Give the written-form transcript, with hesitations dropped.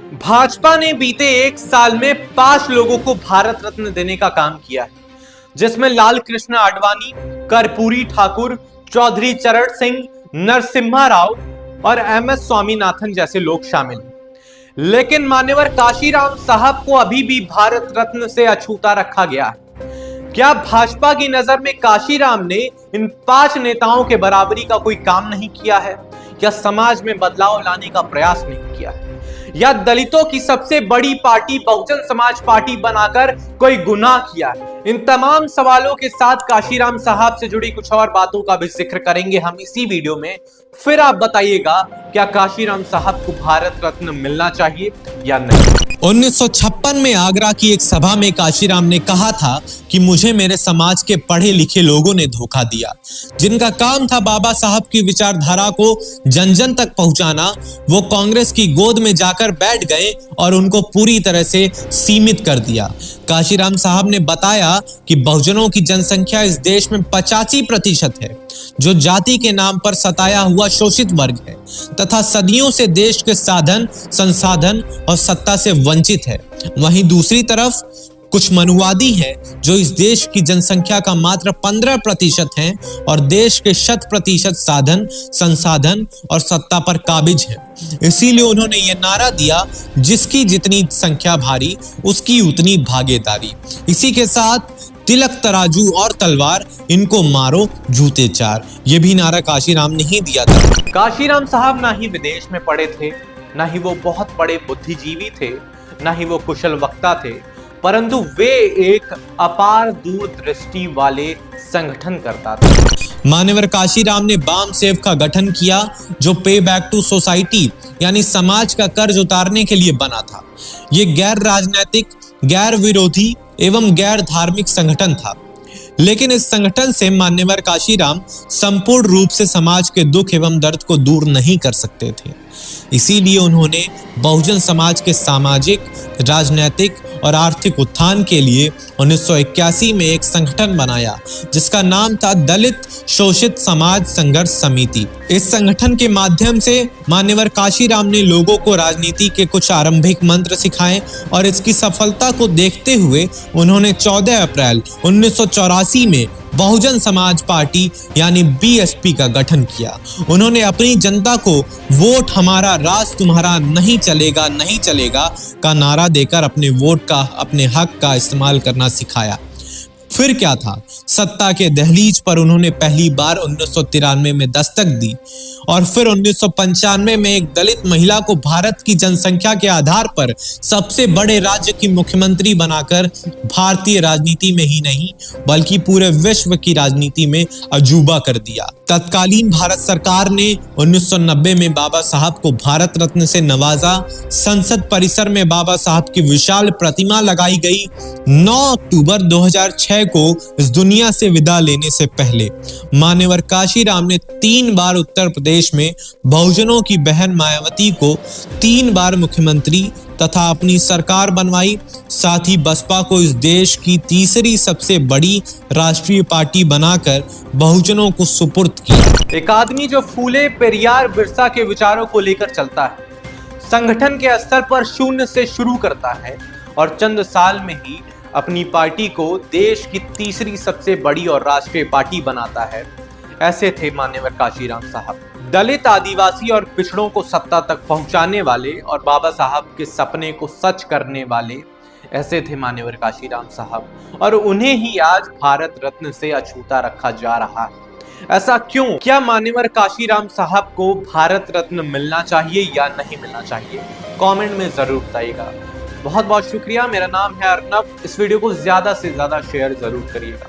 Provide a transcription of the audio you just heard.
भाजपा ने बीते एक साल में 5 लोगों को भारत रत्न देने का काम किया है, जिसमें लाल कृष्ण आडवाणी, कर्पूरी ठाकुर, चौधरी चरण सिंह, नरसिम्हा राव और MS स्वामीनाथन जैसे लोग शामिल हैं। लेकिन मान्यवर काशीराम साहब को अभी भी भारत रत्न से अछूता रखा गया है। क्या भाजपा की नजर में काशीराम ने इन 5 नेताओं के बराबरी का कोई काम नहीं किया है, या समाज में बदलाव लाने का प्रयास नहीं किया है, या दलितों की सबसे बड़ी पार्टी बहुजन समाज पार्टी बनाकर कोई गुनाह किया है? इन तमाम सवालों के साथ काशीराम साहब से जुड़ी कुछ और बातों का भी जिक्र करेंगे हम इसी वीडियो में। फिर आप बताइएगा, क्या काशीराम साहब को भारत रत्न मिलना चाहिए या नहीं? 1956 में आगरा की एक सभा में काशीराम ने कहा था कि मुझे मेरे समाज के पढ़े लिखे लोगों ने धोखा दिया, जिनका काम था बाबा साहब की विचारधारा को जन जन तक पहुंचाना। वो कांग्रेस की गोद में जाकर बैठ गए और उनको पूरी तरह से सीमित कर दिया। काशीराम साहब ने बताया कि बहुजनों की जनसंख्या इस देश में 85% है, जो जाति के नाम पर सताया हुआ शोषित वर्ग है तथा सदियों से देश के साधन, संसाधन और सत्ता से वंचित है। वहीं दूसरी तरफ कुछ मनुवादी हैं जो इस देश की जनसंख्या का मात्र 15% हैं और देश के 100% साधन, संसाधन और सत्ता पर काबिज हैं। इसीलिए उन्होंने ये नारा दिया, जिसकी जितनी संख्या भारी उसकी उतनी भागीदारी। इसी के साथ तिलक तराजू और तलवार, इनको मारो जूते चार, ये भी नारा काशीराम ने ही दिया था। काशीराम साहब ना ही विदेश में पढ़े थे, ना ही वो बहुत बड़े बुद्धिजीवी थे, ना ही वो कुशल वक्ता थे, परंतु वे एक अपार दूरदृष्टि वाले संगठन करता था। मान्यवर काशीराम ने बाम सेव का गठन किया, जो पे बैक टू सोसाइटी यानी समाज का कर्ज उतारने के लिए बना था। ये गैर राजनीतिक, गैर विरोधी एवं गैर धार्मिक संगठन था। लेकिन इस संगठन से मान्यवर काशीराम संपूर्ण रूप से समाज के दुख एवं दर्द को दूर नहीं कर सकते थे। इसीलिए उन्होंने बहुजन समाज के सामाजिक, राजनीतिक और आर्थिक उत्थान के लिए 1981 में एक संगठन बनाया, जिसका नाम था दलित शोषित समाज संघर्ष समिति। इस संगठन के माध्यम से मान्यवर काशीराम ने लोगों को राजनीति के कुछ आरंभिक मंत्र सिखाए और इसकी सफलता को देखते हुए उन्होंने 14 अप्रैल 1984 में बहुजन समाज पार्टी यानी BSP का गठन किया। उन्होंने अपनी जनता को वोट हमारा, राज तुम्हारा, नहीं चलेगा नहीं चलेगा का नारा देकर अपने वोट का, अपने हक का इस्तेमाल करना सिखाया। फिर क्या था, सत्ता के दहलीज पर उन्होंने पहली बार 1993 में दस्तक दी और फिर 1995 में एक दलित महिला को भारत की जनसंख्या के आधार पर सबसे बड़े राज्य की मुख्यमंत्री बनाकर भारतीय राजनीति में ही नहीं बल्कि पूरे विश्व की राजनीति में अजूबा कर दिया। तत्कालीन भारत सरकार ने 1990 में बाबा साहब को भारत रत्न से नवाजा। संसद परिसर में बाबा साहब की विशाल प्रतिमा लगाई गई। 9 अक्टूबर 2006 को इस दुनिया से विदा लेने से पहले मान्यवर काशीराम ने 3 बार उत्तर प्रदेश में बहुजनों की बहन मायावती को 3 बार मुख्यमंत्री तथा अपनी सरकार बनवाई। साथ ही बसपा को इस देश की तीसरी सबसे बड़ी राष्ट्रीय पार्टी बनाकर बहुजनों को सुपुर्द किया। एक आदमी जो फूले पेरियार बिरसा के विचारों को लेकर चलता है, संगठन के स्तर पर शून्य से शुरू करता है और चंद साल में ही अपनी पार्टी को देश की तीसरी सबसे बड़ी और राष्ट्रीय पार्टी बनाता है, ऐसे थे मान्यवर काशीराम साहब। दलित, आदिवासी और पिछड़ों को सत्ता तक पहुंचाने वाले और बाबा साहब के सपने को सच करने वाले, ऐसे थे मान्यवर काशीराम साहब। और उन्हें ही आज भारत रत्न से अछूता रखा जा रहा है। ऐसा क्यों? क्या मान्यवर काशीराम साहब को भारत रत्न मिलना चाहिए या नहीं मिलना चाहिए? कमेंट में जरूर बताइएगा। बहुत बहुत शुक्रिया। मेरा नाम है अर्नब। इस वीडियो को ज्यादा से ज्यादा शेयर जरूर करिएगा।